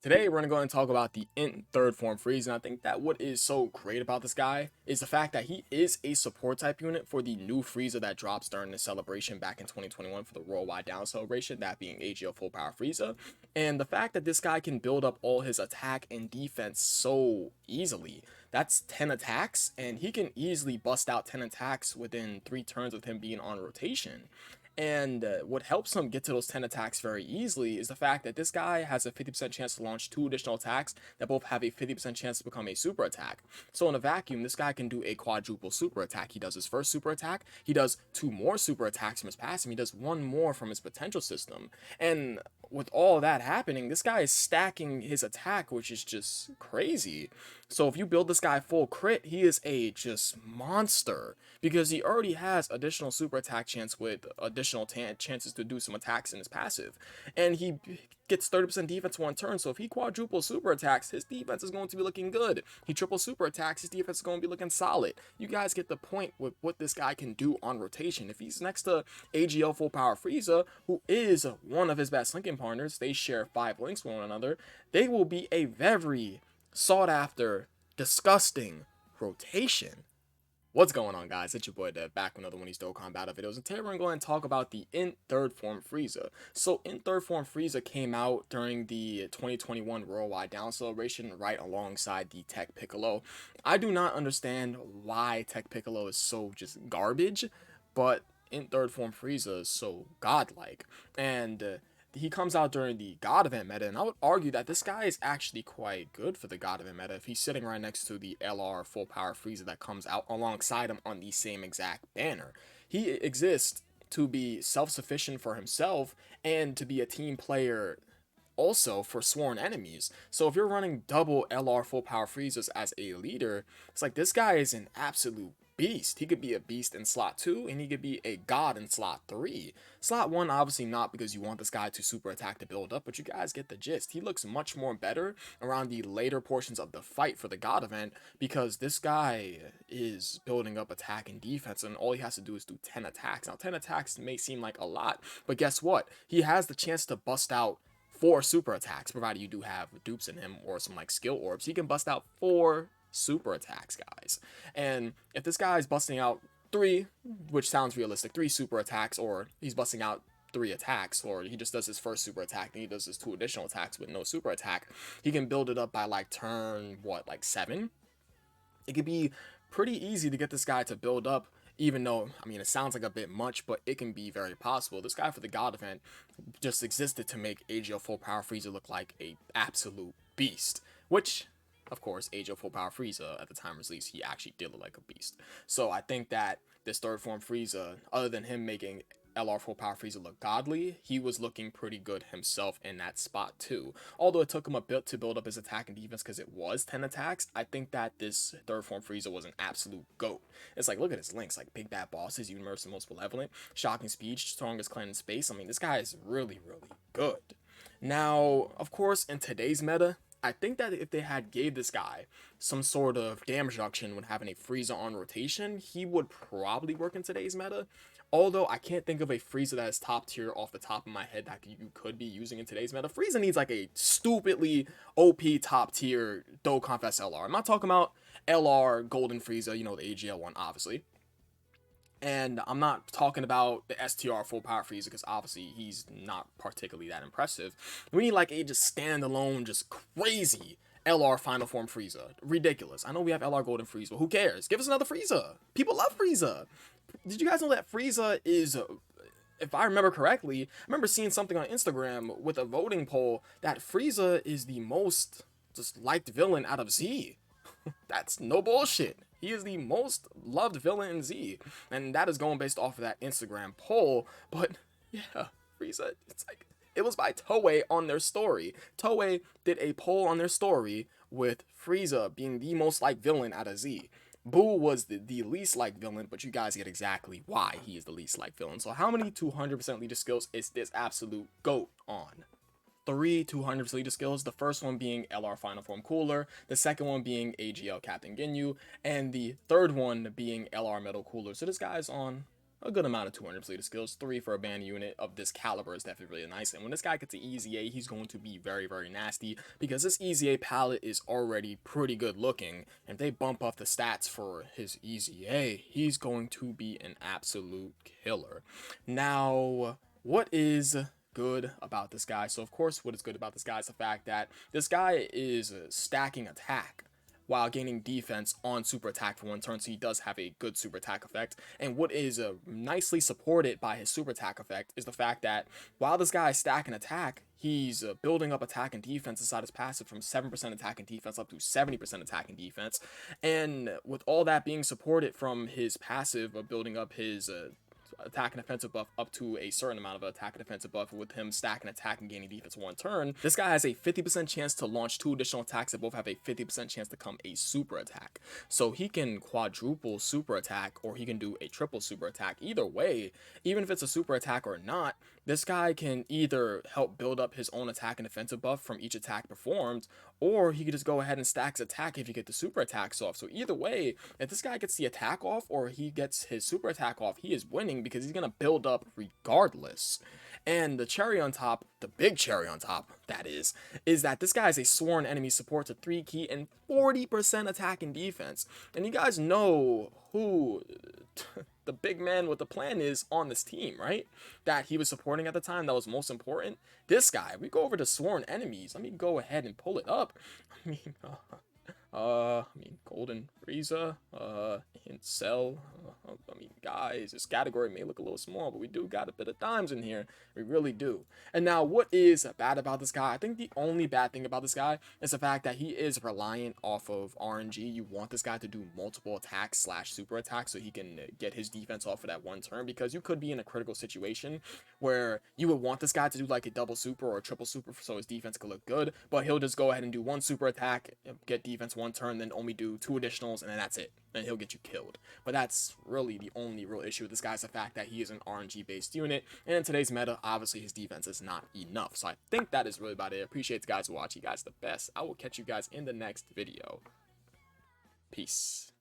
Today, we're going to go and talk about the Int third form Frieza, and I think that what is so great about this guy is the fact that he is a support type unit for the new Frieza that drops during the celebration back in 2021 for the Worldwide Down celebration, that being AGL Full Power Frieza. And the fact that this guy can build up all his attack and defense so easily. That's 10 attacks, and he can easily bust out 10 attacks within 3 turns with him being on rotation. And what helps him get to those 10 attacks very easily is the fact that this guy has a 50% chance to launch 2 additional attacks that both have a 50% chance to become a super attack. So in a vacuum, this guy can do a quadruple super attack. He does his first super attack, he does 2 more super attacks from his passive, he does 1 more from his potential system. And with all that happening, this guy is stacking his attack, which is just crazy. So if you build this guy full crit, he is a just monster because he already has additional super attack chance with additional chances to do some attacks in his passive, and he gets 30% defense 1 turn. So if he quadruples super attacks, his defense is going to be looking good. He triple super attacks, his defense is going to be looking solid. You guys get the point with what this guy can do on rotation. If he's next to AGL Full Power Frieza, who is one of his best linking partners, they share 5 links with one another, they will be a very sought after, disgusting rotation. What's going on, guys? It's your boy Dev, back with another one of these Dokkan battle videos, and today we're going to talk about the Int third form Frieza. So Int third form Frieza came out during the 2021 Worldwide Down celebration right alongside the TEQ Piccolo. I do not understand why TEQ Piccolo is so just garbage, but Int third form Frieza is so godlike. And he comes out during the God event meta, and I would argue that this guy is actually quite good for the God event meta if he's sitting right next to the LR Full Power Frieza that comes out alongside him on the same exact banner. He exists to be self-sufficient for himself and to be a team player also for sworn enemies. So if you're running double LR Full Power Friezas as a leader, it's like this guy is an absolute beast. He could be a beast in slot 2 and he could be a god in slot 3. Slot 1 obviously not, because you want this guy to super attack to build up, but you guys get the gist. He looks much more better around the later portions of the fight for the god event because this guy is building up attack and defense, and all he has to do is do 10 attacks. Now 10 attacks may seem like a lot, but guess what? He has the chance to bust out 4 super attacks, provided you do have dupes in him or some like skill orbs. He can bust out 4 super attacks, guys. And if this guy is busting out 3, which sounds realistic, 3 super attacks, or he's busting out 3 attacks, or he just does his first super attack and he does his 2 additional attacks with no super attack, he can build it up by like turn, what, like 7? It could be pretty easy to get this guy to build up, even though, I mean, it sounds like a bit much, but it can be very possible. This guy for the God event just existed to make AGL Full Power Frieza look like a absolute beast, which, of course, AGL Full Power Frieza, at the time of release, he actually did look like a beast. So I think that this third form Frieza, other than him making LR Full Power Frieza look godly, he was looking pretty good himself in that spot too. Although it took him a bit to build up his attack and defense because it was 10 attacks, I think that this third form Frieza was an absolute GOAT. It's like, look at his links, like Big Bad Bosses, Universe, and Most Malevolent, Shocking Speed, Strongest Clan in Space. I mean, this guy is really, really good. Now, of course, in today's meta, I think that if they had gave this guy some sort of damage reduction when having a Frieza on rotation, he would probably work in today's meta. Although I can't think of a Frieza that is top tier off the top of my head that you could be using in today's meta. Frieza needs like a stupidly OP top tier Dokkan Fest LR. I'm not talking about LR Golden Frieza, you know, the AGL one, obviously. And I'm not talking about the STR Full Power Frieza because obviously he's not particularly that impressive. We need like a just standalone, just crazy LR Final Form Frieza. Ridiculous. I know we have LR Golden Frieza, but who cares? Give us another Frieza. People love Frieza. Did you guys know that Frieza is, if I remember correctly, I remember seeing something on Instagram with a voting poll that Frieza is the most just liked villain out of Z. That's no bullshit. He is the most loved villain in Z, and that is going based off of that Instagram poll. But yeah, Frieza, it's like, it was by Toei on their story. Toei did a poll on their story with Frieza being the most liked villain out of Z. Boo was the least liked villain, but you guys get exactly why he is the least liked villain. So how many 200% leader skills is this absolute GOAT on? 3 200 leader skills, the first one being LR Final Form Cooler, the second one being AGL Captain Ginyu, and the third one being LR Metal Cooler. So this guy's on a good amount of 200 completed skills. 3 for a band unit of this caliber is definitely really nice. And when this guy gets an easy A, he's going to be very, very nasty, because this easy A palette is already pretty good looking. And if they bump up the stats for his easy A, he's going to be an absolute killer. Now, what is good about this guy? So of course, what is good about this guy is the fact that this guy is stacking attack while gaining defense on super attack for 1 turn, so he does have a good super attack effect. And what is nicely supported by his super attack effect is the fact that while this guy is stacking attack, he's building up attack and defense inside his passive from 7% attack and defense up to 70% attack and defense. And with all that being supported from his passive of building up his attack and defensive buff up to a certain amount of attack and defensive buff, with him stacking attack and gaining defense 1 turn, this guy has a 50% chance to launch 2 additional attacks that both have a 50% chance to come a super attack. So he can quadruple super attack, or he can do a triple super attack. Either way, even if it's a super attack or not, this guy can either help build up his own attack and defensive buff from each attack performed, or he could just go ahead and stack his attack if you get the super attacks off. So either way, if this guy gets the attack off or he gets his super attack off, he is winning, because he's going to build up regardless. And the cherry on top, the big cherry on top, that is that this guy is a sworn enemy support to 3 key and 40% attack and defense. And you guys know who the big man with the plan is on this team, right? That he was supporting at the time that was most important. This guy. We go over to sworn enemies. Let me go ahead and pull it up. I mean, Golden Frieza, Cell. I mean, guys, this category may look a little small, but we do got a bit of dimes in here. We really do. And now, what is bad about this guy? I think the only bad thing about this guy is the fact that he is reliant off of RNG. You want this guy to do multiple attacks slash super attacks so he can get his defense off of that 1 turn, because you could be in a critical situation where you would want this guy to do like a double super or a triple super so his defense could look good, but he'll just go ahead and do 1 super attack, get defense 1 turn, then only do 2 additionals, and then that's it. Then he'll get you killed. But that's really the only real issue with this guy, is the fact that he is an RNG based unit, and in today's meta, obviously his defense is not enough. So I think that is really about it. I appreciate you guys watching. You guys are the best. I will catch you guys in the next video. Peace.